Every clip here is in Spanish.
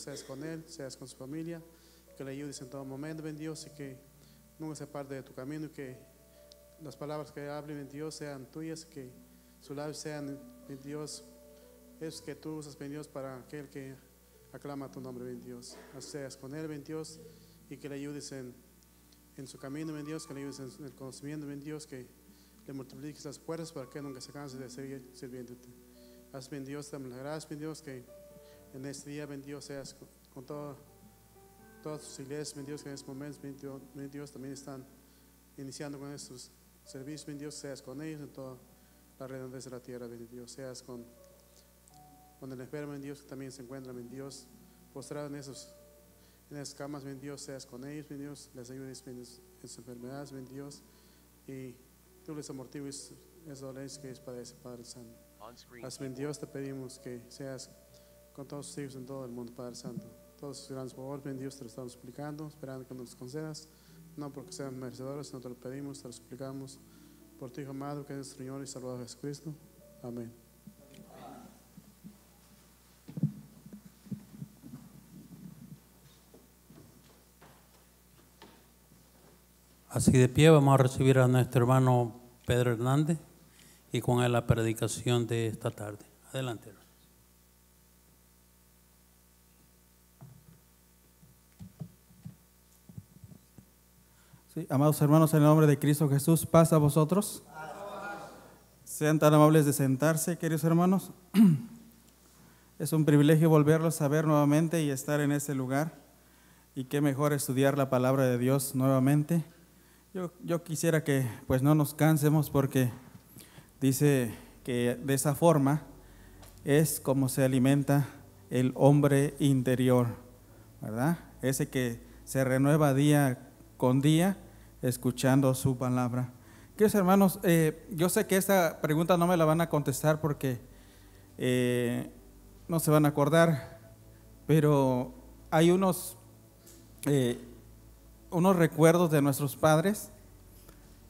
seas con él, seas con su familia, que le ayudes en todo momento, ven Dios, y que nunca se aparte de tu camino, y que las palabras que hable, ven Dios, sean tuyas, que sus labios sean, ven Dios, es que tú usas, ven Dios, para aquel que aclama tu nombre, ven Dios. Así seas con él, ven Dios, y que le ayudes en su camino, ven Dios, que le ayudes en el conocimiento, ven Dios, que le multipliques las fuerzas para que nunca se canse de seguir sirviéndote. Haz, ven Dios, dame las gracias, ven Dios, que en este día, ven Dios, seas con todas tus iglesias, ven Dios, que en estos momentos, ven Dios, también están iniciando con estos servicios, ven Dios, seas con ellos en toda la redondez de la tierra, ven Dios, seas con el enfermo, ven Dios, que también se encuentra, ven Dios, postrado en esas camas, ven Dios, seas con ellos, ven Dios, les ayudes en sus enfermedades, ven Dios, y tú les amortigues esas dolencias que ellos padecen, Padre Santo. Haz, ven Dios, te pedimos que seas con todos tus hijos en todo el mundo, Padre Santo. Todos sus grandes favores, ven Dios, te lo estamos suplicando, esperando que nos concedas, no porque sean merecedores, sino te lo pedimos, te lo suplicamos por tu Hijo amado, que es nuestro Señor y Salvador Jesucristo. Amén. Así de pie vamos a recibir a nuestro hermano Pedro Hernández y con él la predicación de esta tarde. Adelante, hermano. Sí, amados hermanos, en el nombre de Cristo Jesús, paz a vosotros. Sean tan amables de sentarse, queridos hermanos. Es un privilegio volverlos a ver nuevamente y estar en este lugar. Y qué mejor estudiar la palabra de Dios nuevamente. Yo quisiera que pues no nos cansemos, porque dice que de esa forma es como se alimenta el hombre interior, ¿verdad? Ese que se renueva día con día escuchando su palabra. Queridos hermanos, yo sé que esta pregunta no me la van a contestar porque no se van a acordar, pero hay unos recuerdos de nuestros padres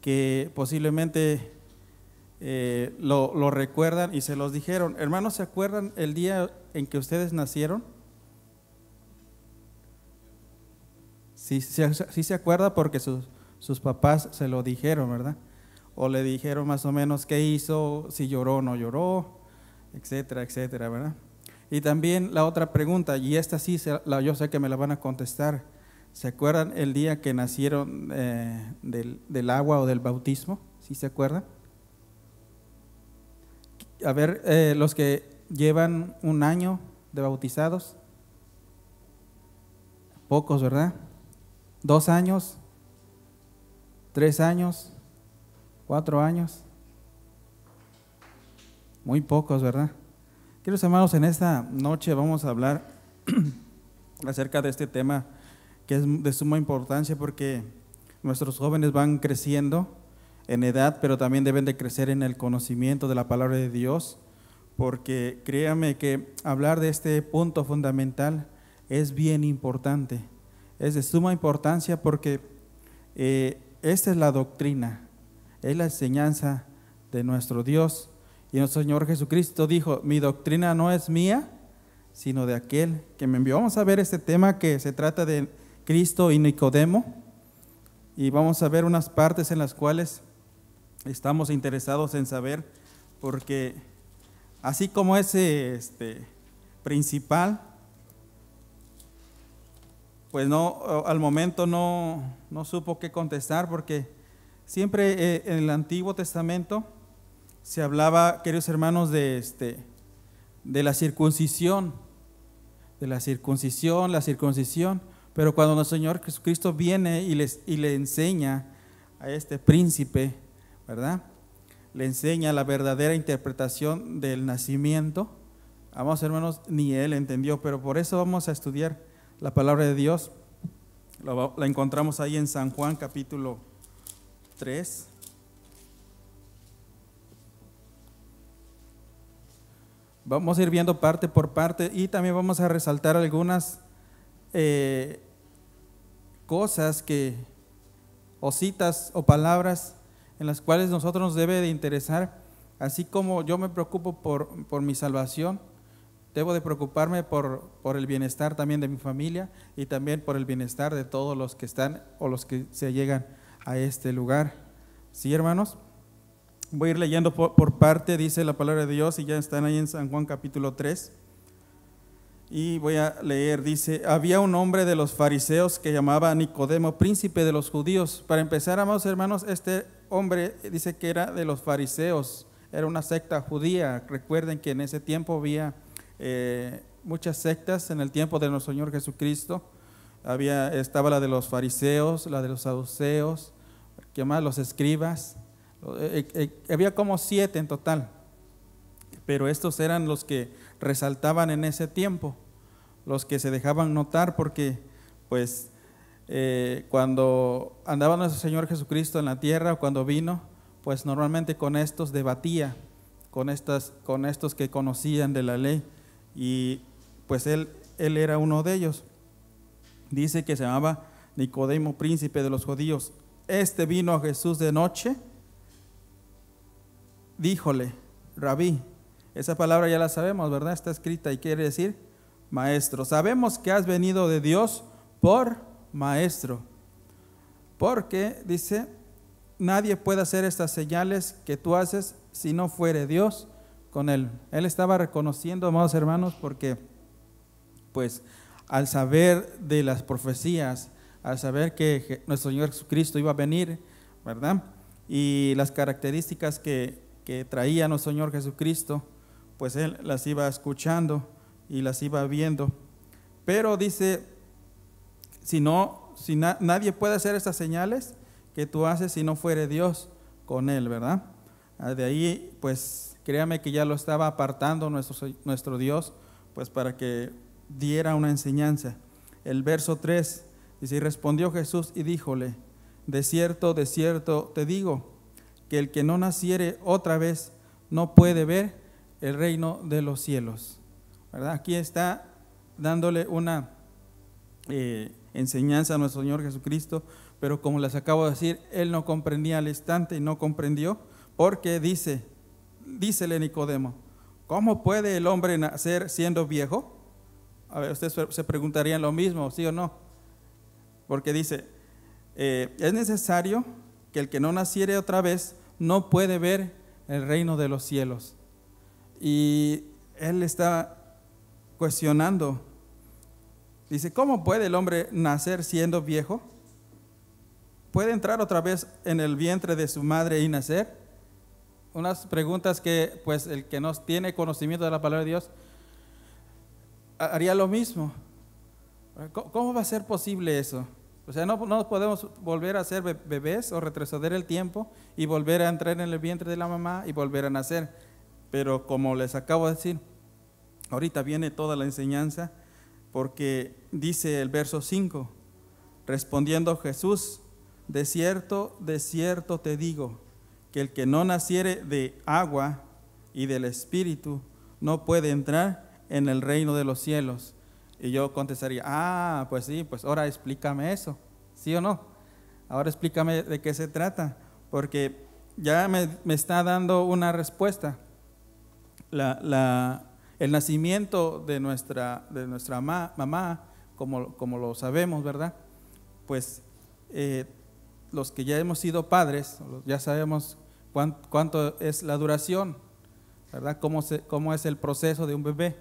que posiblemente lo recuerdan y se los dijeron. Hermanos, ¿se acuerdan el día en que ustedes nacieron? Sí se acuerda porque sus papás se lo dijeron, ¿verdad? O le dijeron más o menos qué hizo, si lloró o no lloró, etcétera, etcétera, ¿verdad? Y también la otra pregunta, y esta sí yo sé que me la van a contestar. ¿Se acuerdan el día que nacieron del agua o del bautismo? ¿Sí se acuerdan? A ver, los que llevan un año de bautizados. Pocos, ¿verdad? 2 años, 3 años, 4 años. Muy pocos, ¿verdad? Queridos hermanos, en esta noche vamos a hablar acerca de este tema que es de suma importancia, porque nuestros jóvenes van creciendo en edad, pero también deben de crecer en el conocimiento de la palabra de Dios, porque créanme que hablar de este punto fundamental es bien importante, es de suma importancia, porque esta es la doctrina, es la enseñanza de nuestro Dios. Y nuestro Señor Jesucristo dijo: mi doctrina no es mía, sino de aquel que me envió. Vamos a ver este tema que se trata de Cristo y Nicodemo, y vamos a ver unas partes en las cuales estamos interesados en saber, porque así como ese principal, pues no, al momento no supo qué contestar, porque siempre en el Antiguo Testamento se hablaba, queridos hermanos, de la circuncisión, la circuncisión, pero cuando nuestro Señor Jesucristo viene y le enseña a este príncipe, ¿verdad? Le enseña la verdadera interpretación del nacimiento. Vamos, hermanos, ni él entendió, pero por eso vamos a estudiar la palabra de Dios. La encontramos ahí en San Juan capítulo 3. Vamos a ir viendo parte por parte y también vamos a resaltar algunas cosas o citas o palabras en las cuales nosotros nos debe de interesar, así como yo me preocupo por mi salvación, debo de preocuparme por el bienestar también de mi familia y también por el bienestar de todos los que están o los que se llegan a este lugar. ¿Sí, hermanos? Voy a ir leyendo por parte, dice la palabra de Dios, y ya están ahí en San Juan capítulo 3. Y voy a leer, dice: había un hombre de los fariseos que llamaba Nicodemo, príncipe de los judíos. Para empezar, amados hermanos, este hombre dice que era de los fariseos, era una secta judía. Recuerden que en ese tiempo había muchas sectas en el tiempo de nuestro Señor Jesucristo. Estaba la de los fariseos, la de los saduceos, ¿qué más? Los escribas. Había como 7 en total, pero estos eran los que resaltaban en ese tiempo, los que se dejaban notar, porque pues cuando andaba nuestro Señor Jesucristo en la tierra, cuando vino, pues normalmente con estos debatía, con estos que conocían de la ley, y pues él era uno de ellos. Dice que se llamaba Nicodemo, príncipe de los judíos. Este vino a Jesús de noche, díjole: Rabí. Esa palabra ya la sabemos, ¿verdad? Está escrita y quiere decir maestro. Sabemos que has venido de Dios por maestro, porque dice: nadie puede hacer estas señales que tú haces si no fuere Dios con él. Él estaba reconociendo, amados hermanos, porque pues al saber de las profecías, al saber que nuestro Señor Jesucristo iba a venir, ¿verdad? Y las características que traía nuestro Señor Jesucristo, pues él las iba escuchando y las iba viendo. Pero dice: nadie puede hacer estas señales que tú haces si no fuere Dios con él, ¿verdad? De ahí, pues créame que ya lo estaba apartando nuestro Dios, pues para que diera una enseñanza. El verso 3 dice: y respondió Jesús y díjole: de cierto te digo, que el que no naciere otra vez no puede ver el reino de los cielos, ¿verdad? Aquí está dándole una enseñanza a nuestro Señor Jesucristo, pero como les acabo de decir, él no comprendía al instante y no comprendió, porque dícele Nicodemo: ¿cómo puede el hombre nacer siendo viejo? A ver, ustedes se preguntarían lo mismo, ¿sí o no? Porque dice, es necesario que el que no naciere otra vez no puede ver el reino de los cielos. Y él está cuestionando, dice: ¿cómo puede el hombre nacer siendo viejo? ¿Puede entrar otra vez en el vientre de su madre y nacer? Unas preguntas que pues el que no tiene conocimiento de la palabra de Dios haría lo mismo. ¿Cómo va a ser posible eso? O sea, no podemos volver a ser bebés o retroceder el tiempo y volver a entrar en el vientre de la mamá y volver a nacer. Pero como les acabo de decir, ahorita viene toda la enseñanza, porque dice el verso 5, respondiendo Jesús: de cierto te digo, que el que no naciere de agua y del Espíritu no puede entrar en el reino de los cielos. Y yo contestaría: pues sí, pues ahora explícame eso, ¿sí o no? Ahora explícame de qué se trata, porque ya me está dando una respuesta. El nacimiento de nuestra mamá, como lo sabemos, ¿verdad? Pues los que ya hemos sido padres, ya sabemos cuánto es la duración, ¿verdad? Cómo es el proceso de un bebé.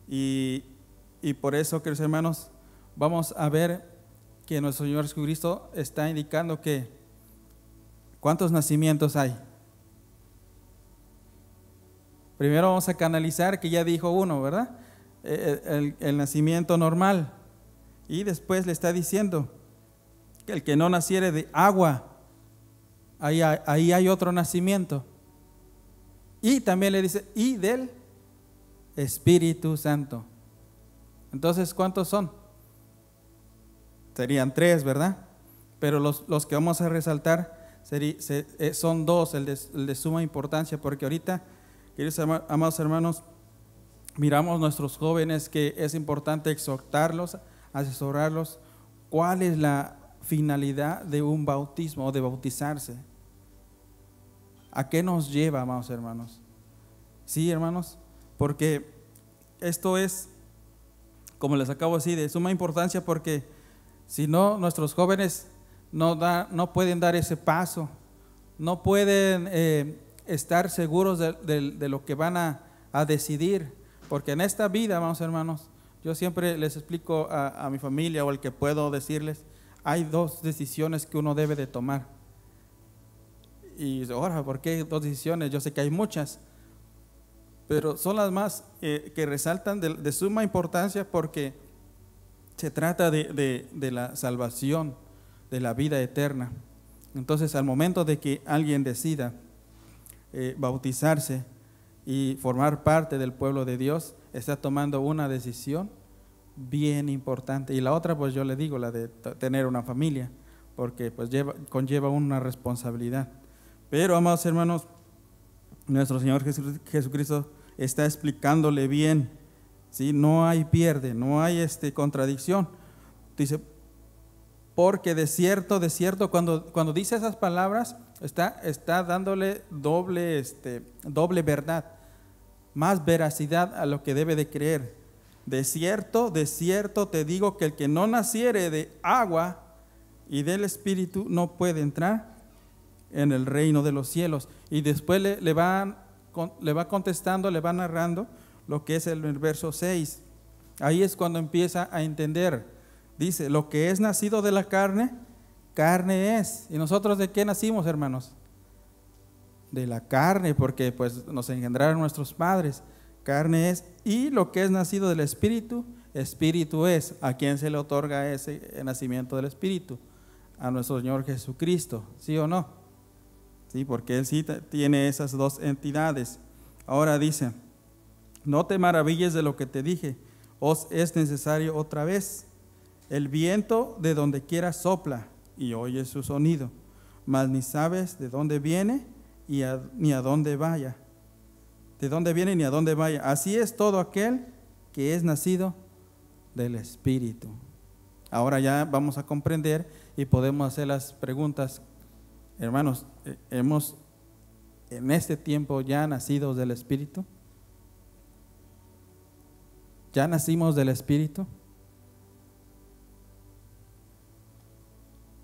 Y por eso, queridos hermanos, vamos a ver que nuestro Señor Jesucristo está indicando que ¿cuántos nacimientos hay? Primero vamos a canalizar que ya dijo uno, ¿verdad? El nacimiento normal. Y después le está diciendo que el que no naciere de agua, ahí hay otro nacimiento. Y también le dice: y del Espíritu Santo. Entonces, ¿cuántos son? Serían 3, ¿verdad? Pero los que vamos a resaltar son 2, el de suma importancia, porque ahorita, queridos amados hermanos, miramos nuestros jóvenes que es importante exhortarlos, asesorarlos. ¿Cuál es la finalidad de un bautismo o de bautizarse? ¿A qué nos lleva, amados hermanos? Sí, hermanos, porque esto es, como les acabo de decir, de suma importancia, porque si no, nuestros jóvenes no pueden dar ese paso, no pueden estar seguros de lo que van a decidir, porque en esta vida, vamos hermanos, yo siempre les explico a mi familia o al que puedo decirles, hay dos decisiones que uno debe de tomar. Y ahora, ¿por qué dos decisiones? Yo sé que hay muchas, pero son las más que resaltan de suma importancia, porque se trata de la salvación, de la vida eterna. Entonces, al momento de que alguien decida bautizarse y formar parte del pueblo de Dios, está tomando una decisión bien importante. Y la otra, pues yo le digo, la de tener una familia, porque pues conlleva una responsabilidad. Pero, amados hermanos, nuestro Señor Jesucristo está explicándole bien, ¿sí? No hay pierde, no hay contradicción. Dice, porque de cierto, cuando dice esas palabras, está dándole doble verdad, más veracidad a lo que debe de creer. De cierto te digo que el que no naciere de agua y del Espíritu no puede entrar en el reino de los cielos. Y después le va contestando, le va narrando lo que es el verso 6. Ahí es cuando empieza a entender. Dice, lo que es nacido de la carne, carne es. ¿Y nosotros de qué nacimos, hermanos? De la carne, porque pues nos engendraron nuestros padres. Carne es. Y lo que es nacido del Espíritu, Espíritu es. ¿A quién se le otorga ese nacimiento del Espíritu? A nuestro Señor Jesucristo, ¿sí o no? Sí, porque Él sí tiene esas dos entidades. Ahora dice, no te maravilles de lo que te dije, os es necesario otra vez. El viento de donde quiera sopla y oyes su sonido, mas ni sabes de dónde viene ni a dónde vaya. De dónde viene ni a dónde vaya. Así es todo aquel que es nacido del Espíritu. Ahora ya vamos a comprender y podemos hacer las preguntas. Hermanos, ¿hemos en este tiempo ya nacidos del Espíritu? ¿Ya nacimos del Espíritu?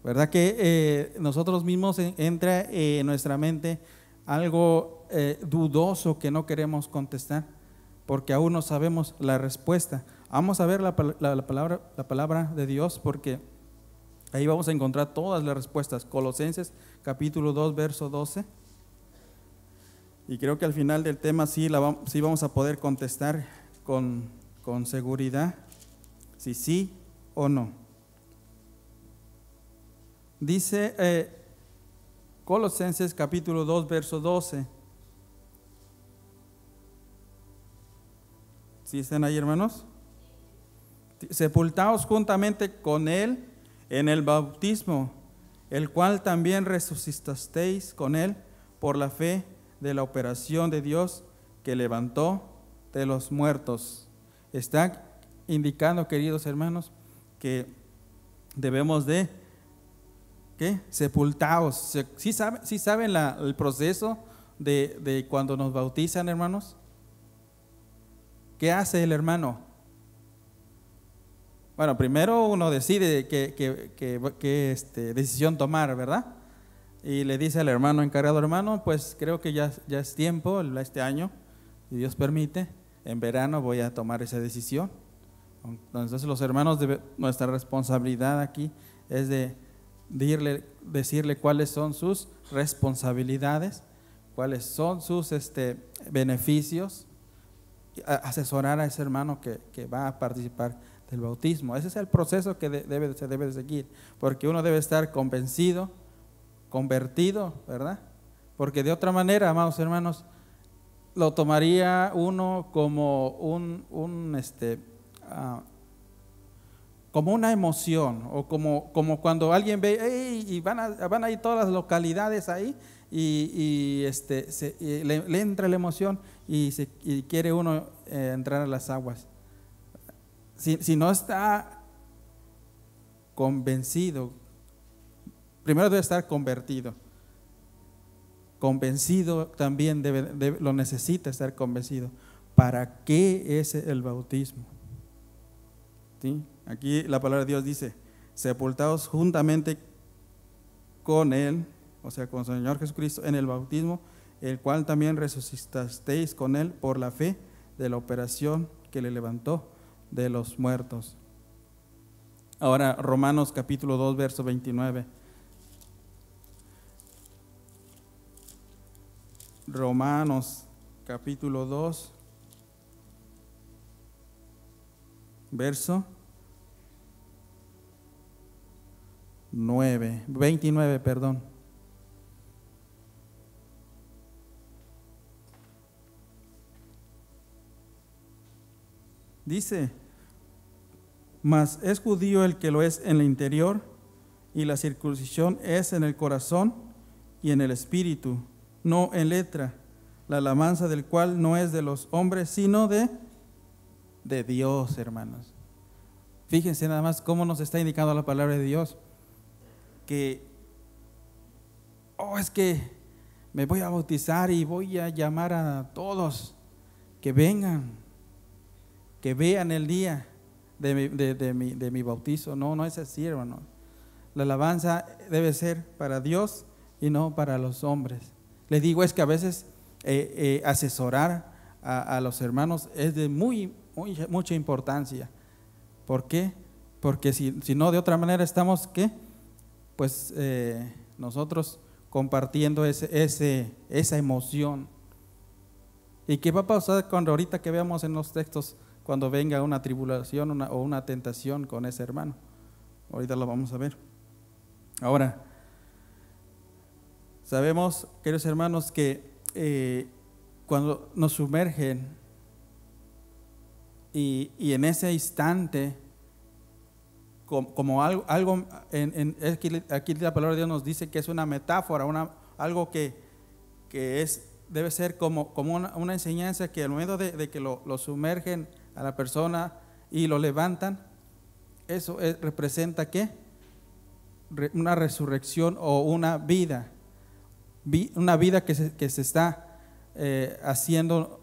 ¿Verdad que nosotros mismos entra en nuestra mente algo dudoso que no queremos contestar? Porque aún no sabemos la respuesta. Vamos a ver la palabra de Dios, porque ahí vamos a encontrar todas las respuestas. Colosenses capítulo 2, verso 12. Y creo que al final del tema sí vamos a poder contestar con seguridad, si sí o no. Dice Colosenses capítulo 2, verso 12. ¿Sí están ahí, hermanos? Sepultaos juntamente con Él en el bautismo, el cual también resucitasteis con Él por la fe de la operación de Dios que levantó de los muertos. Está indicando, queridos hermanos, que debemos de sepultaos. ¿Sí saben el proceso de cuando nos bautizan, hermanos? ¿Qué hace el hermano? Bueno, primero uno decide qué decisión tomar, ¿verdad? Y le dice al hermano encargado, hermano, pues creo que ya es tiempo, este año, si Dios permite, en verano voy a tomar esa decisión. Entonces los hermanos, nuestra responsabilidad aquí es de decirle cuáles son sus responsabilidades, cuáles son sus beneficios, asesorar a ese hermano que va a participar del bautismo. Ese es el proceso que se debe de seguir, porque uno debe estar convencido, convertido, ¿verdad? Porque de otra manera, amados hermanos, lo tomaría uno como como una emoción, o como cuando alguien ve, hey, y van a ir todas las localidades ahí, y le entra la emoción y quiere uno entrar a las aguas. Si no está convencido, primero debe estar convertido. Convencido también lo necesita estar convencido ¿para qué es el bautismo? ¿Sí? Aquí la palabra de Dios dice, sepultados juntamente con Él, o sea, con el Señor Jesucristo, en el bautismo, el cual también resucitasteis con Él por la fe de la operación que le levantó de los muertos. Ahora, Romanos capítulo 2, verso 29. Romanos capítulo 2, verso 29, perdón. Dice, mas es judío el que lo es en el interior, y la circuncisión es en el corazón y en el espíritu, no en letra, la alabanza del cual no es de los hombres, sino de Dios, hermanos. Fíjense nada más cómo nos está indicando la palabra de Dios, que, es que me voy a bautizar y voy a llamar a todos que vengan, que vean el día de mi bautizo. No es así, hermano. La alabanza debe ser para Dios y no para los hombres. Les digo, es que a veces asesorar a los hermanos es de mucha importancia. ¿Por qué? Porque si no, de otra manera estamos, ¿qué? Pues nosotros compartiendo esa emoción. ¿Y qué va a pasar cuando ahorita que veamos en los textos, cuando venga una tribulación o una tentación con ese hermano? Ahorita lo vamos a ver. Ahora, sabemos, queridos hermanos, que cuando nos sumergen y en ese instante, como algo aquí la palabra de Dios nos dice que es una metáfora, algo que debe ser como una enseñanza, que al momento de que lo sumergen a la persona y lo levantan, eso representa ¿qué? Una resurrección o una vida que se está haciendo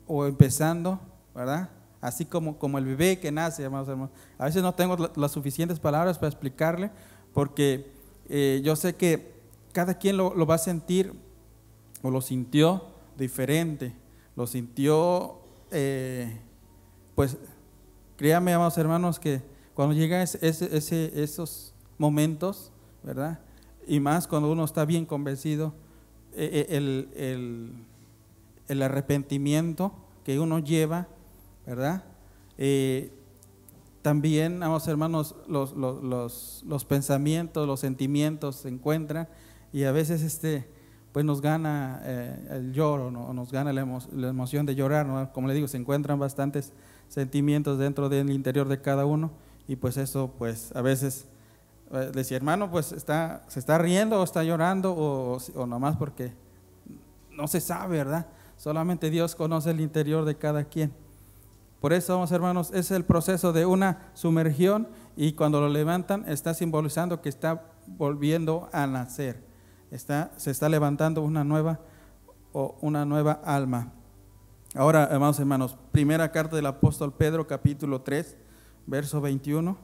o empezando, ¿verdad? Así como el bebé que nace, hermanos. A veces no tengo las suficientes palabras para explicarle, porque yo sé que cada quien lo va a sentir o lo sintió diferente, lo sintió, pues créanme, amados hermanos, que cuando llegan esos momentos, ¿verdad? Y más cuando uno está bien convencido, el arrepentimiento que uno lleva, ¿verdad? También, amados hermanos, los pensamientos, los sentimientos se encuentran, y a veces pues nos gana el lloro, ¿no? Nos gana la emoción de llorar, ¿no? Como le digo, se encuentran bastantes sentimientos dentro del interior de cada uno, y pues eso, pues a veces decía, hermano, pues se está riendo o está llorando o nomás porque no se sabe, ¿verdad? Solamente Dios conoce el interior de cada quien. Por eso, vamos, hermanos, es el proceso de una sumergión, y cuando lo levantan está simbolizando que está volviendo a nacer, se está levantando una nueva alma. Ahora, hermanos, primera carta del apóstol Pedro, capítulo 3, verso 21.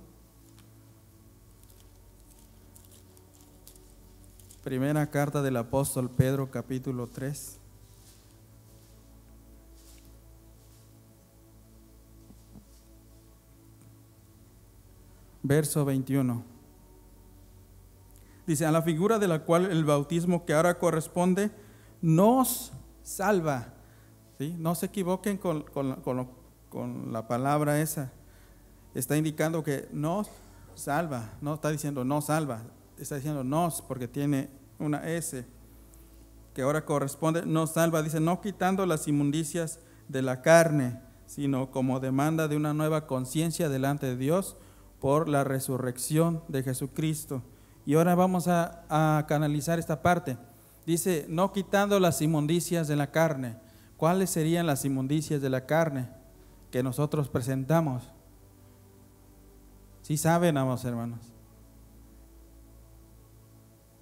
Primera carta del apóstol Pedro, capítulo 3. Verso 21. Dice, a la figura de la cual el bautismo que ahora corresponde nos salva. ¿Sí? No se equivoquen con la palabra esa. Está indicando que nos salva. No está diciendo nos salva, está diciendo nos, porque tiene una S, que ahora corresponde, nos salva. Dice, no quitando las inmundicias de la carne, sino como demanda de una nueva conciencia delante de Dios por la resurrección de Jesucristo. Y ahora vamos a canalizar esta parte. Dice, no quitando las inmundicias de la carne. ¿Cuáles serían las inmundicias de la carne que nosotros presentamos? ¿Sí saben, amados hermanos?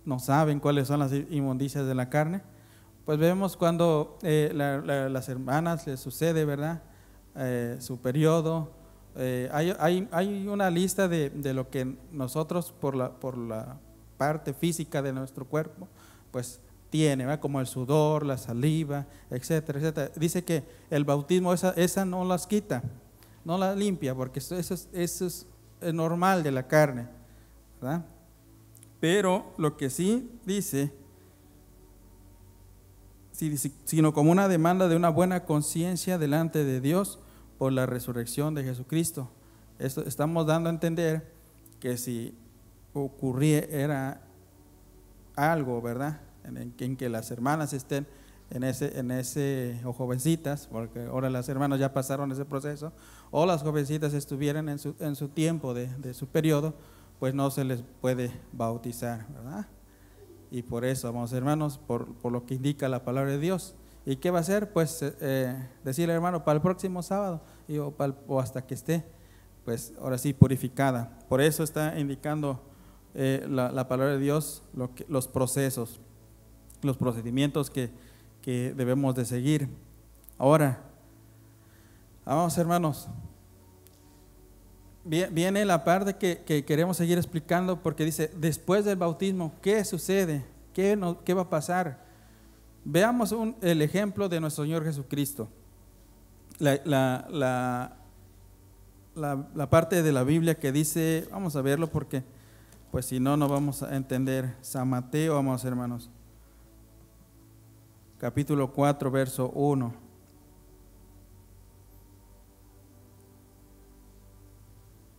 ¿No saben cuáles son las inmundicias de la carne? pues vemos cuando las hermanas les sucede, ¿verdad? Su periodo. Hay una lista de lo que nosotros por la parte física de nuestro cuerpo, pues tiene, ¿verdad? Como el sudor, la saliva, etcétera, etcétera. Dice que el bautismo esa no las quita, no las limpia, porque eso es normal de la carne, ¿verdad? Pero lo que sí dice, sino como una demanda de una buena conciencia delante de Dios por la resurrección de Jesucristo. Esto estamos dando a entender que si ocurriera algo, ¿verdad?, en que las hermanas estén en ese o jovencitas, porque ahora las hermanas ya pasaron ese proceso, o las jovencitas estuvieran en su tiempo de su periodo, pues no se les puede bautizar, ¿verdad? Y por eso, amados hermanos, por lo que indica la palabra de Dios. ¿Y qué va a hacer? Pues decirle, hermano, para el próximo sábado o hasta que esté, pues ahora sí, purificada. Por eso está indicando la palabra de Dios los procesos, los procedimientos que debemos de seguir. Ahora, vamos hermanos, viene la parte que queremos seguir explicando, porque dice, después del bautismo, ¿qué sucede? ¿Qué va a pasar? Veamos el ejemplo de nuestro Señor Jesucristo. La parte de la Biblia que dice, vamos a verlo porque pues si no, no vamos a entender. San Mateo, vamos hermanos, capítulo 4, verso 1.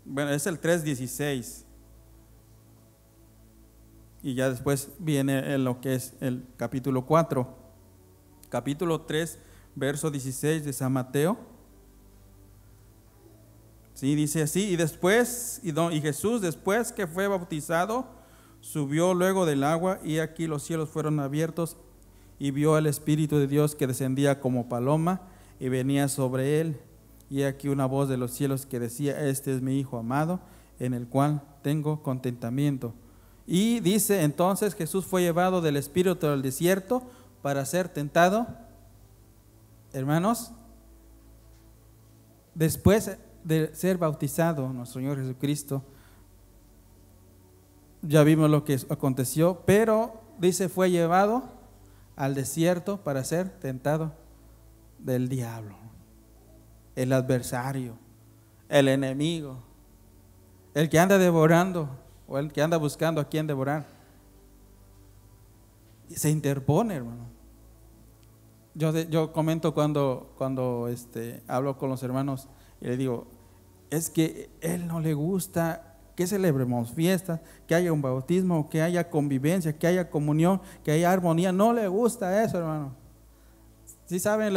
Bueno, es el 3:16. Y ya después viene lo que es el capítulo 4. Capítulo 3, verso 16 de San Mateo. Sí, dice así, y Jesús, después que fue bautizado, subió luego del agua, y aquí los cielos fueron abiertos, y vio al Espíritu de Dios que descendía como paloma y venía sobre él. Y aquí una voz de los cielos que decía, este es mi Hijo amado, en el cual tengo contentamiento. Y dice, entonces Jesús fue llevado del Espíritu al desierto para ser tentado. Hermanos, después de ser bautizado nuestro Señor Jesucristo, ya vimos lo que aconteció, pero dice, fue llevado al desierto para ser tentado del diablo, el adversario, el enemigo, el que anda devorando o el que anda buscando a quien devorar. Y se interpone, hermano. Yo comento cuando hablo con los hermanos y le digo, es que él no le gusta que celebremos fiestas, que haya un bautismo, que haya convivencia, que haya comunión, que haya armonía. No le gusta eso, hermano. ¿Sí saben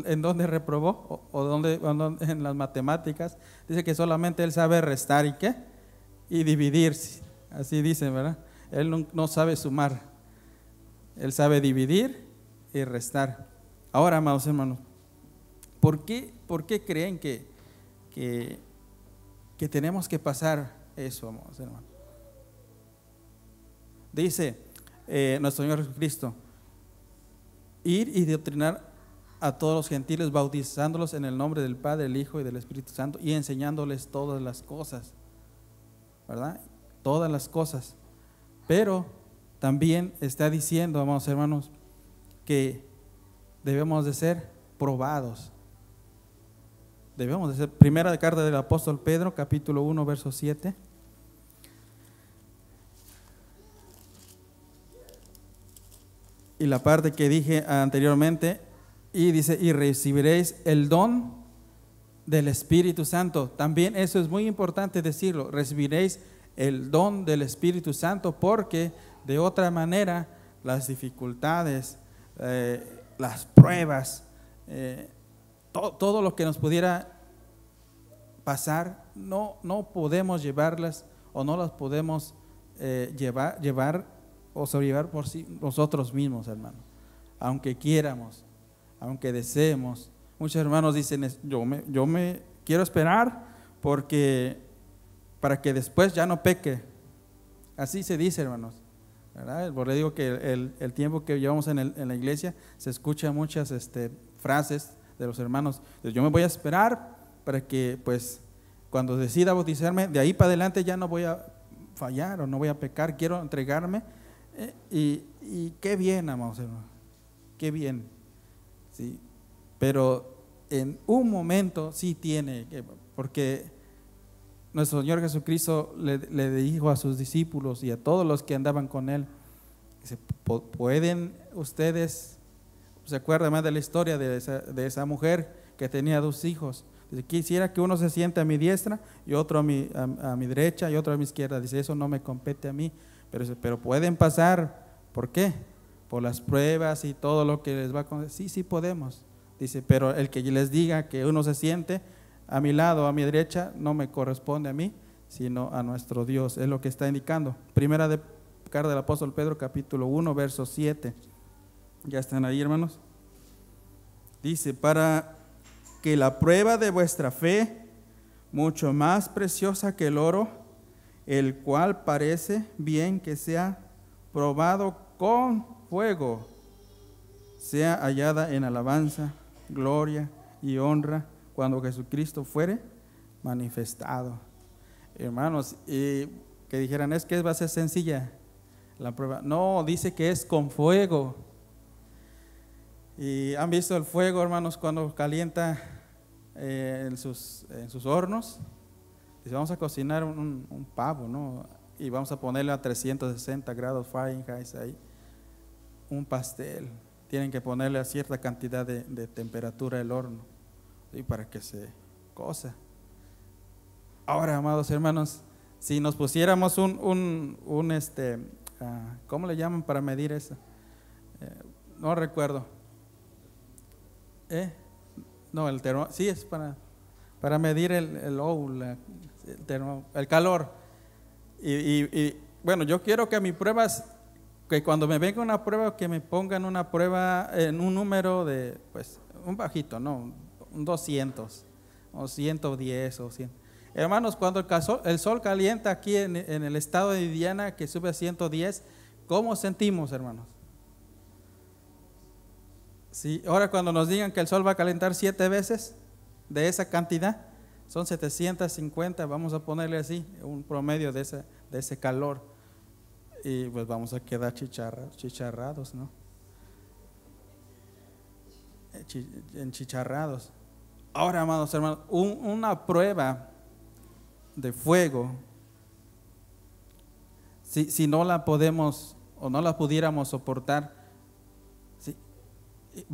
en dónde reprobó? ¿O dónde en las matemáticas? Dice que solamente él sabe restar y ¿qué? Y dividir. Así dicen, ¿verdad? Él no sabe sumar. Él sabe dividir y restar. Ahora, amados hermanos, ¿por qué creen que tenemos que pasar eso, amados hermanos? Dice nuestro Señor Jesucristo, ir y doctrinar a todos los gentiles, bautizándolos en el nombre del Padre, del Hijo y del Espíritu Santo, y enseñándoles todas las cosas, ¿verdad? Todas las cosas. Pero también está diciendo, amados hermanos, que debemos de ser probados. Debemos de ser. Primera carta del apóstol Pedro, capítulo 1, verso 7. Y la parte que dije anteriormente, y dice, y recibiréis el don del Espíritu Santo. También eso es muy importante decirlo, recibiréis el don del Espíritu Santo, porque de otra manera las dificultades, las pruebas, todo lo que nos pudiera pasar, no podemos llevarlas o no las podemos llevar o sobrellevar por sí nosotros mismos, hermano. Aunque quieramos, aunque deseemos. Muchos hermanos dicen, yo me quiero esperar para que después ya no peque. Así se dice, hermanos. ¿verdad? Porque digo que el tiempo que llevamos en la iglesia se escuchan muchas frases de los hermanos. Entonces, yo me voy a esperar para que pues cuando decida bautizarme, de ahí para adelante ya no voy a fallar o no voy a pecar, quiero entregarme. Y qué bien, amados hermanos, qué bien, ¿sí? Pero en un momento sí tiene, porque nuestro Señor Jesucristo le dijo a sus discípulos y a todos los que andaban con Él, dice, ¿pueden ustedes, se acuerdan más de la historia de esa mujer que tenía 2 hijos? Dice, quisiera que uno se siente a mi diestra y otro a mi derecha y otro a mi izquierda. Dice, eso no me compete a mí, pero pueden pasar. ¿Por qué? Por las pruebas y todo lo que les va a acontecer. Sí podemos. Dice, pero el que les diga que uno se siente a mi lado, a mi derecha, no me corresponde a mí, sino a nuestro Dios. Es lo que está indicando. Primera carta del apóstol Pedro, capítulo 1, verso 7. ¿Ya están ahí, hermanos? Dice, para que la prueba de vuestra fe, mucho más preciosa que el oro, el cual parece bien que sea probado con fuego, sea hallada en alabanza, gloria y honra cuando Jesucristo fuere manifestado. Hermanos, que dijeran, es que va a ser sencilla la prueba. No, dice que es con fuego. Y han visto el fuego, hermanos, cuando calienta en sus hornos. Dice, vamos a cocinar un pavo, ¿no? Y vamos a ponerle a 360 grados Fahrenheit ahí, un pastel. Tienen que ponerle a cierta cantidad de temperatura el horno, ¿sí? Para que se cosa. Ahora, amados hermanos, si nos pusiéramos ¿cómo le llaman para medir eso? No recuerdo. No, el termo, sí es para medir el calor. Y bueno, yo quiero que mis pruebas, que cuando me venga una prueba, que me pongan una prueba en un número de, pues, un bajito, no, un 200 o 110 o 100. Hermanos, cuando el sol calienta aquí en el estado de Indiana, que sube a 110, ¿cómo sentimos, hermanos? Sí, ahora cuando nos digan que el sol va a calentar 7 veces de esa cantidad, son 750, vamos a ponerle así, un promedio de ese calor, y pues vamos a quedar chicharrados, ¿no? Enchicharrados. Ahora, amados hermanos, una prueba de fuego, si no la podemos o no la pudiéramos soportar, ¿sí?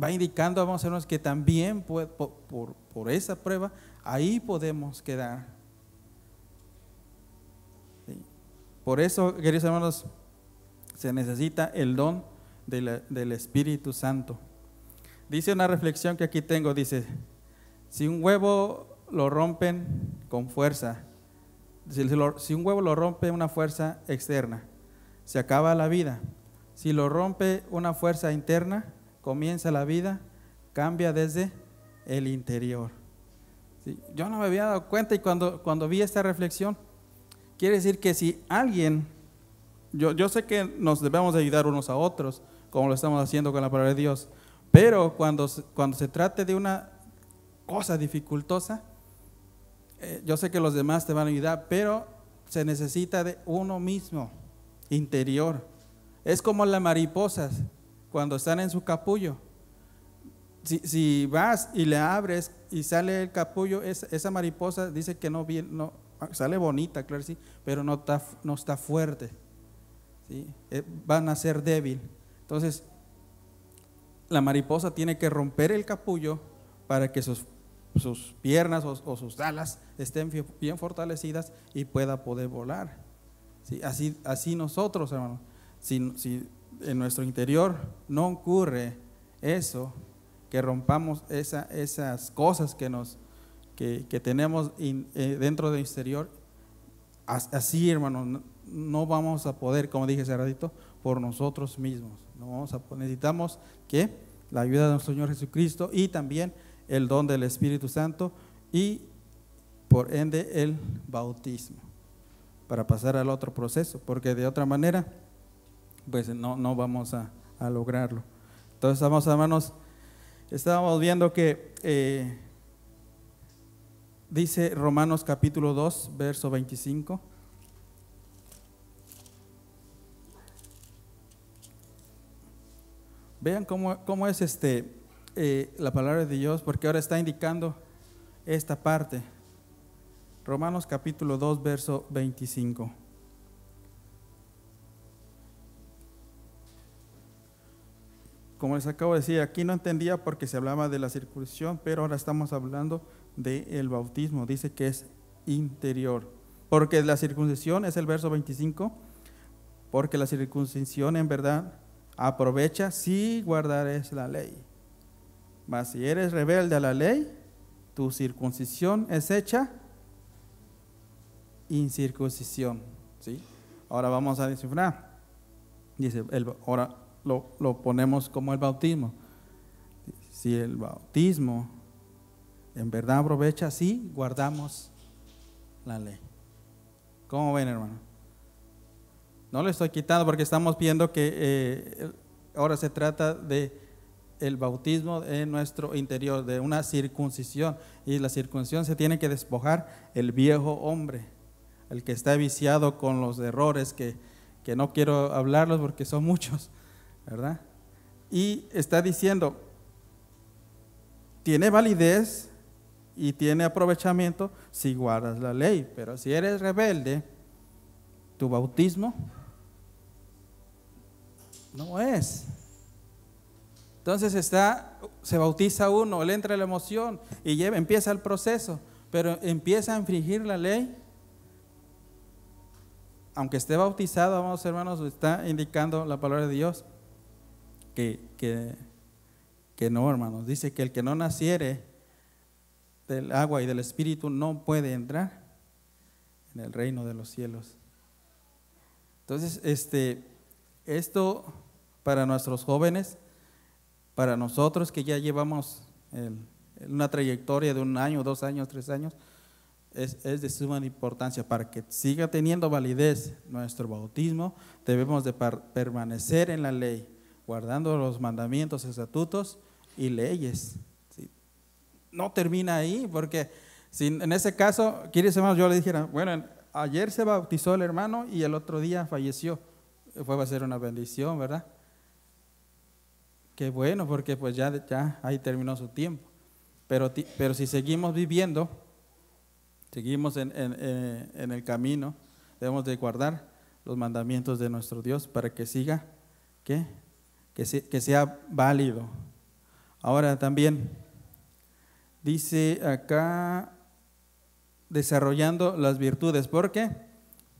Va indicando, vamos a hermanos, que también por esa prueba ahí podemos quedar, ¿sí? Por eso, queridos hermanos, se necesita el don del Espíritu Santo. Dice una reflexión que aquí tengo, dice, si un huevo lo rompen con fuerza, si un huevo lo rompe una fuerza externa, se acaba la vida. Si lo rompe una fuerza interna, comienza la vida, cambia desde el interior. ¿Sí? Yo no me había dado cuenta, y cuando vi esta reflexión, quiere decir que si alguien, yo sé que nos debemos de ayudar unos a otros, como lo estamos haciendo con la palabra de Dios, pero cuando se trate de una cosa dificultosa, yo sé que los demás te van a ayudar, pero se necesita de uno mismo, interior. Es como las mariposas cuando están en su capullo. Si vas y le abres y sale el capullo, esa mariposa dice que no sale bonita, claro, sí, pero no está fuerte, ¿sí? Van a ser débil. Entonces, la mariposa tiene que romper el capullo para que sus piernas o sus alas estén bien fortalecidas y pueda poder volar, ¿sí? Así nosotros, hermanos, si en nuestro interior no ocurre eso, que rompamos esas cosas que tenemos dentro del exterior, así, hermanos, no vamos a poder, como dije hace ratito, por nosotros mismos. No vamos a poder, necesitamos que la ayuda de nuestro Señor Jesucristo y también el don del Espíritu Santo y por ende el bautismo para pasar al otro proceso, porque de otra manera pues no vamos a lograrlo. Entonces, vamos, hermanos, estábamos viendo que dice Romanos capítulo 2, verso 25. Vean cómo es la palabra de Dios, porque ahora está indicando esta parte. Romanos capítulo 2, verso 25. Como les acabo de decir, aquí no entendía porque se hablaba de la circuncisión, pero ahora estamos hablando del bautismo. Dice que es interior. Porque la circuncisión es el verso 25, porque la circuncisión en verdad aprovecha si guardares la ley. Mas si eres rebelde a la ley, tu circuncisión es hecha incircuncisión. ¿Sí? Ahora vamos a descifrar. Dice, ahora lo ponemos como el bautismo. Si el bautismo en verdad aprovecha, sí, guardamos la ley. ¿Cómo ven, hermano? No le estoy quitando porque estamos viendo que ahora se trata de el bautismo en nuestro interior, de una circuncisión. Y la circuncisión se tiene que despojar el viejo hombre, el que está viciado con los errores que no quiero hablarlos porque son muchos, ¿verdad? Y está diciendo, tiene validez y tiene aprovechamiento si guardas la ley, pero si eres rebelde, tu bautismo no es. Entonces se bautiza uno, le entra la emoción y empieza el proceso, pero empieza a infringir la ley. Aunque esté bautizado, vamos hermanos, está indicando la palabra de Dios que no, hermanos. Dice que el que no naciere del agua y del Espíritu no puede entrar en el reino de los cielos. Entonces, esto para nuestros jóvenes, para nosotros que ya llevamos una trayectoria de 1 año, 2 años, 3 años, es de suma importancia. Para que siga teniendo validez nuestro bautismo, debemos de permanecer en la ley, guardando los mandamientos, estatutos y leyes. ¿Sí? No termina ahí, porque si en ese caso, quieres hermanos, yo le dijera, bueno, ayer se bautizó el hermano y el otro día falleció, fue a ser una bendición, ¿verdad? Qué bueno, porque pues ya ahí terminó su tiempo. Pero si seguimos viviendo, seguimos en el camino, debemos de guardar los mandamientos de nuestro Dios para que siga, que sea válido. Ahora también dice acá, desarrollando las virtudes, porque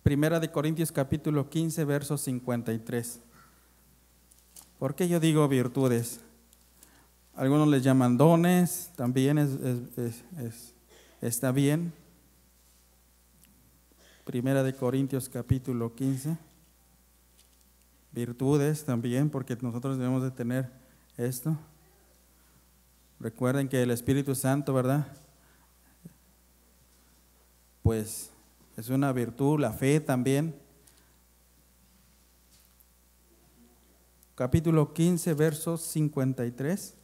Primera de Corintios capítulo 15, verso 53. ¿Por qué yo digo virtudes? Algunos les llaman dones, también está bien. Primera de Corintios capítulo 15. Virtudes también, porque nosotros debemos de tener esto. Recuerden que el Espíritu Santo, ¿verdad? Pues es una virtud, la fe también. Capítulo 15, verso 53.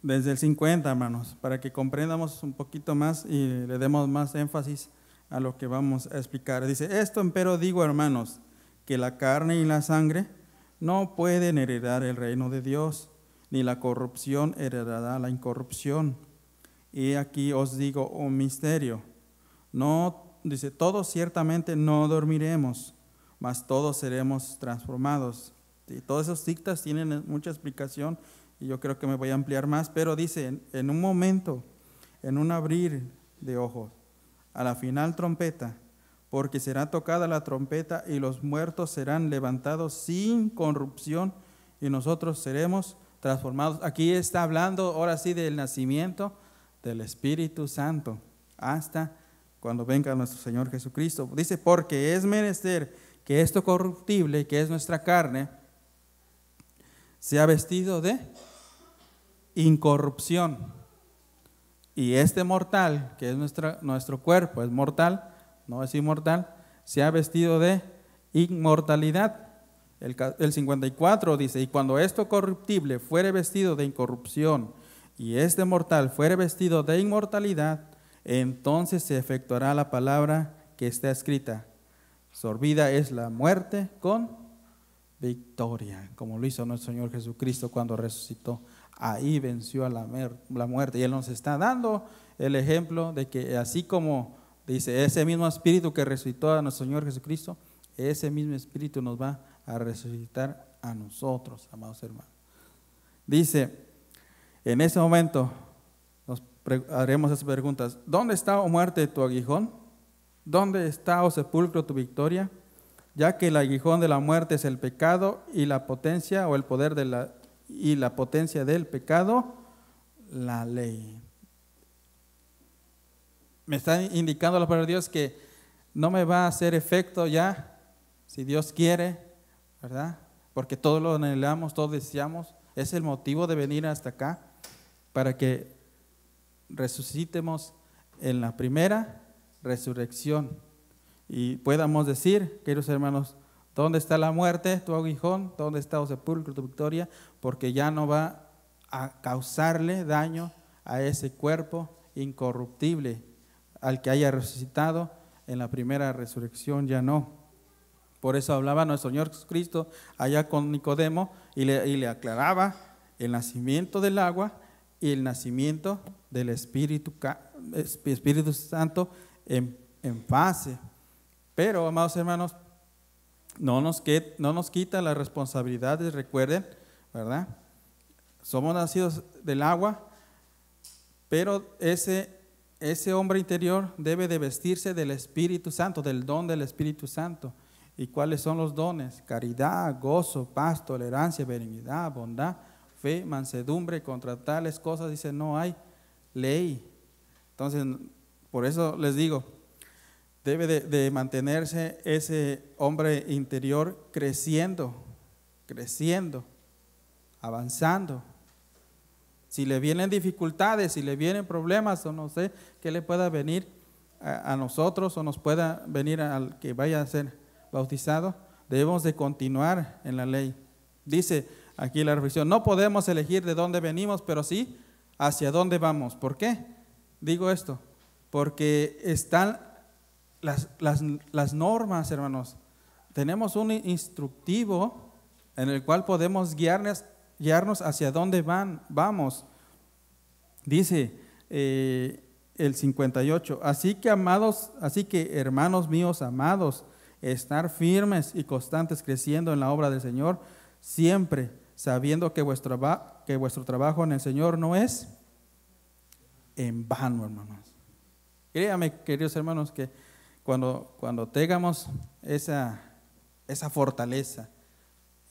Desde el 50, hermanos, para que comprendamos un poquito más y le demos más énfasis a lo que vamos a explicar. Dice, esto empero digo, hermanos, que la carne y la sangre no pueden heredar el reino de Dios, ni la corrupción heredará la incorrupción. Y aquí os digo un misterio. No, dice, todos ciertamente no dormiremos, mas todos seremos transformados. Y todos esos dictas tienen mucha explicación y yo creo que me voy a ampliar más, pero dice, en un momento, en un abrir de ojos, a la final trompeta, porque será tocada la trompeta y los muertos serán levantados sin corrupción y nosotros seremos transformados. Aquí está hablando ahora sí del nacimiento del Espíritu Santo hasta cuando venga nuestro Señor Jesucristo. Dice, porque es menester que esto corruptible, que es nuestra carne, sea vestido de incorrupción. Y este mortal, que es nuestro cuerpo, es mortal, no es inmortal, sea vestido de inmortalidad. El 54 dice, y cuando esto corruptible fuere vestido de incorrupción, y este mortal fuere vestido de inmortalidad, entonces se efectuará la palabra que está escrita: sorbida es la muerte con victoria, como lo hizo nuestro Señor Jesucristo cuando resucitó. Ahí venció a la muerte. Y Él nos está dando el ejemplo de que así como dice, ese mismo espíritu que resucitó a nuestro Señor Jesucristo, ese mismo espíritu nos va a resucitar a nosotros, amados hermanos. Dice, en ese momento nos haremos esas preguntas: ¿dónde está, oh muerte, tu aguijón? ¿Dónde está, oh sepulcro, tu victoria? Ya que el aguijón de la muerte es el pecado, y la potencia o el poder y la potencia del pecado, la ley. Me está indicando la palabra de Dios que no me va a hacer efecto ya, si Dios quiere, ¿verdad? Porque todos lo anhelamos, todos deseamos. Es el motivo de venir hasta acá, para que resucitemos en la primera resurrección y podamos decir, queridos hermanos, ¿dónde está la muerte, tu aguijón? ¿Dónde está, oh sepulcro, tu victoria? Porque ya no va a causarle daño a ese cuerpo incorruptible, al que haya resucitado en la primera resurrección, ya no. Por eso hablaba nuestro Señor Jesucristo allá con Nicodemo y le aclaraba el nacimiento del agua y el nacimiento del Espíritu Santo en fase. Pero, amados hermanos, no nos quita las responsabilidades, recuerden, ¿verdad? Somos nacidos del agua, pero ese hombre interior debe de vestirse del Espíritu Santo, del don del Espíritu Santo. ¿Y cuáles son los dones? Caridad, gozo, paz, tolerancia, benignidad, bondad, fe, mansedumbre. Contra tales cosas dice no hay ley. Entonces, por eso les digo, debe de mantenerse ese hombre interior creciendo, avanzando. Si le vienen dificultades, si le vienen problemas, o no sé qué le pueda venir a nosotros, o nos pueda venir al que vaya a ser bautizado, debemos de continuar en la ley. Dice aquí la reflexión, no podemos elegir de dónde venimos, pero sí hacia dónde vamos. ¿Por qué digo esto? Porque están las normas, hermanos. Tenemos un instructivo en el cual podemos guiarnos hacia dónde vamos. Dice el 58, así que hermanos míos amados, estar firmes y constantes creciendo en la obra del Señor, siempre sabiendo que vuestro trabajo en el Señor no es en vano, hermanos. Créame, queridos hermanos, que cuando tengamos esa fortaleza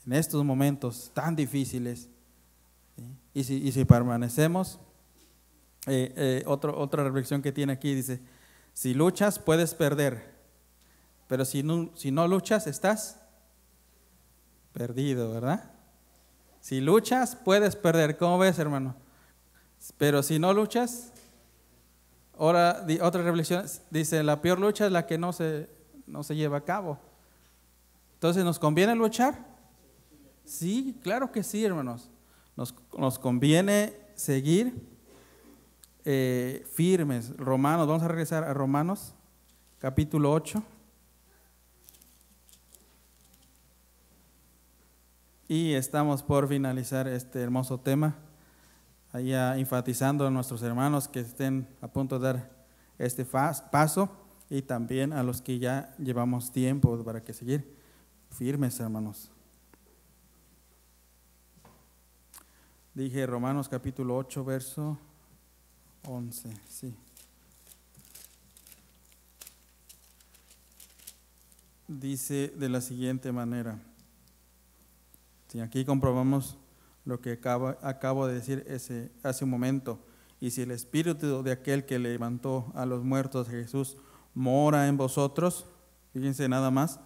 en estos momentos tan difíciles, ¿sí? y si permanecemos, otra reflexión que tiene aquí dice, si luchas puedes perder, pero si no luchas estás perdido, ¿verdad? Si luchas puedes perder, ¿cómo ves, hermano? Pero si no luchas, ahora otra reflexión dice, la peor lucha es la que no se lleva a cabo. Entonces, ¿nos conviene luchar? Sí, claro que sí, hermanos. Nos conviene seguir firmes. Romanos, vamos a regresar a Romanos, capítulo 8. Y estamos por finalizar este hermoso tema, allá enfatizando a nuestros hermanos que estén a punto de dar este paso, y también a los que ya llevamos tiempo para que seguir firmes, hermanos. Dije Romanos capítulo 8, verso 11, sí. Dice de la siguiente manera. Sí, aquí comprobamos lo que acabo de decir hace un momento. Y si el espíritu de aquel que levantó a los muertos a Jesús mora en vosotros, fíjense nada más,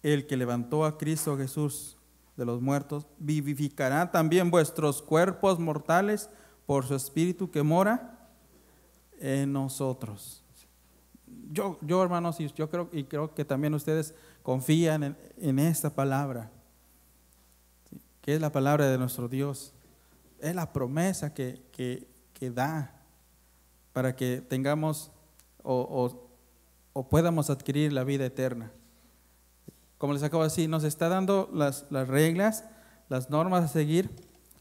el que levantó a Cristo Jesús de los muertos, vivificará también vuestros cuerpos mortales por su Espíritu que mora en nosotros. Yo hermanos, yo creo que también ustedes confían en esta palabra, ¿sí? Que es la palabra de nuestro Dios, es la promesa que da para que tengamos o podamos adquirir la vida eterna. Como les acabo de decir, nos está dando las reglas, las normas a seguir,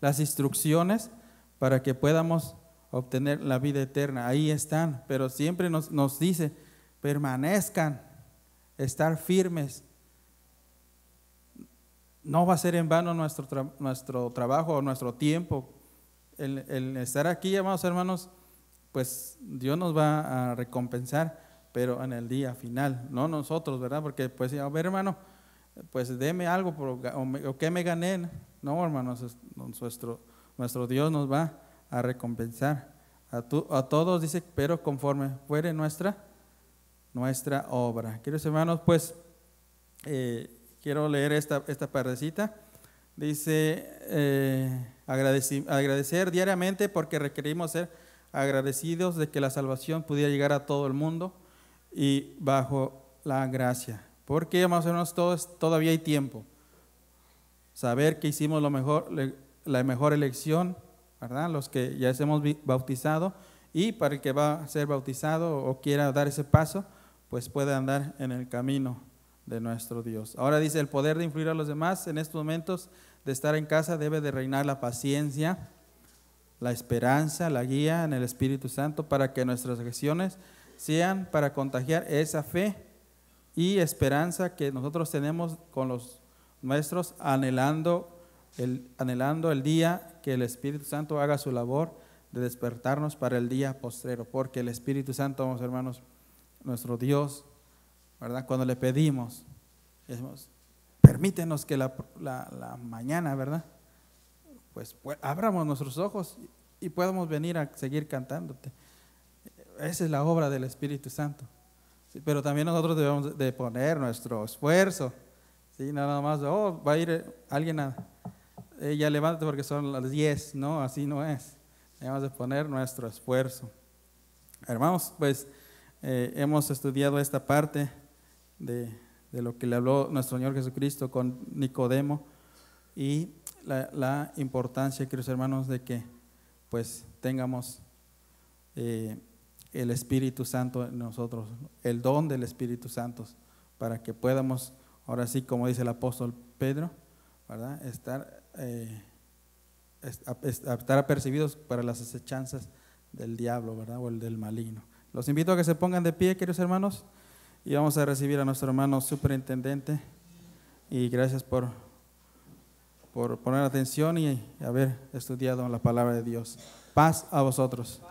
las instrucciones para que podamos obtener la vida eterna. Ahí están, pero siempre nos dice, permanezcan, estar firmes. No va a ser en vano nuestro trabajo o nuestro tiempo. El estar aquí, amados hermanos, pues Dios nos va a recompensar, pero en el día final, no nosotros, ¿verdad? Porque pues, a ver, hermano, pues deme algo o que me gané. No, hermanos, nuestro Dios nos va a recompensar a todos, dice, pero conforme fuere nuestra obra. Queridos hermanos, pues quiero leer esta partecita. Dice, agradecer diariamente porque requerimos ser agradecidos de que la salvación pudiera llegar a todo el mundo y bajo la gracia. Porque, amados hermanos, todavía hay tiempo. Saber que hicimos la mejor elección, ¿verdad? Los que ya hemos bautizado, y para el que va a ser bautizado o quiera dar ese paso, pues puede andar en el camino de nuestro Dios. Ahora dice, el poder de influir a los demás en estos momentos de estar en casa debe de reinar la paciencia, la esperanza, la guía en el Espíritu Santo para que nuestras acciones sean para contagiar esa fe y esperanza que nosotros tenemos con los nuestros, anhelando el día que el Espíritu Santo haga su labor de despertarnos para el día postrero, porque el Espíritu Santo, vamos hermanos, nuestro Dios, ¿verdad? Cuando le pedimos, decimos, permítenos que la mañana, ¿verdad? Pues abramos nuestros ojos y podamos venir a seguir cantándote. Esa es la obra del Espíritu Santo. Sí, pero también nosotros debemos de poner nuestro esfuerzo. ¿Sí? Nada más, va a ir alguien ya levántate porque son las 10. No, así no es. Debemos de poner nuestro esfuerzo. Hermanos, pues hemos estudiado esta parte de lo que le habló nuestro Señor Jesucristo con Nicodemo y la importancia, queridos hermanos, de que pues tengamos el Espíritu Santo en nosotros, el don del Espíritu Santo, para que podamos, ahora sí, como dice el apóstol Pedro, ¿verdad? Estar apercibidos para las acechanzas del diablo, ¿verdad? O el del maligno. Los invito a que se pongan de pie, queridos hermanos, y vamos a recibir a nuestro hermano superintendente. Y gracias por poner atención y haber estudiado la palabra de Dios. Paz a vosotros.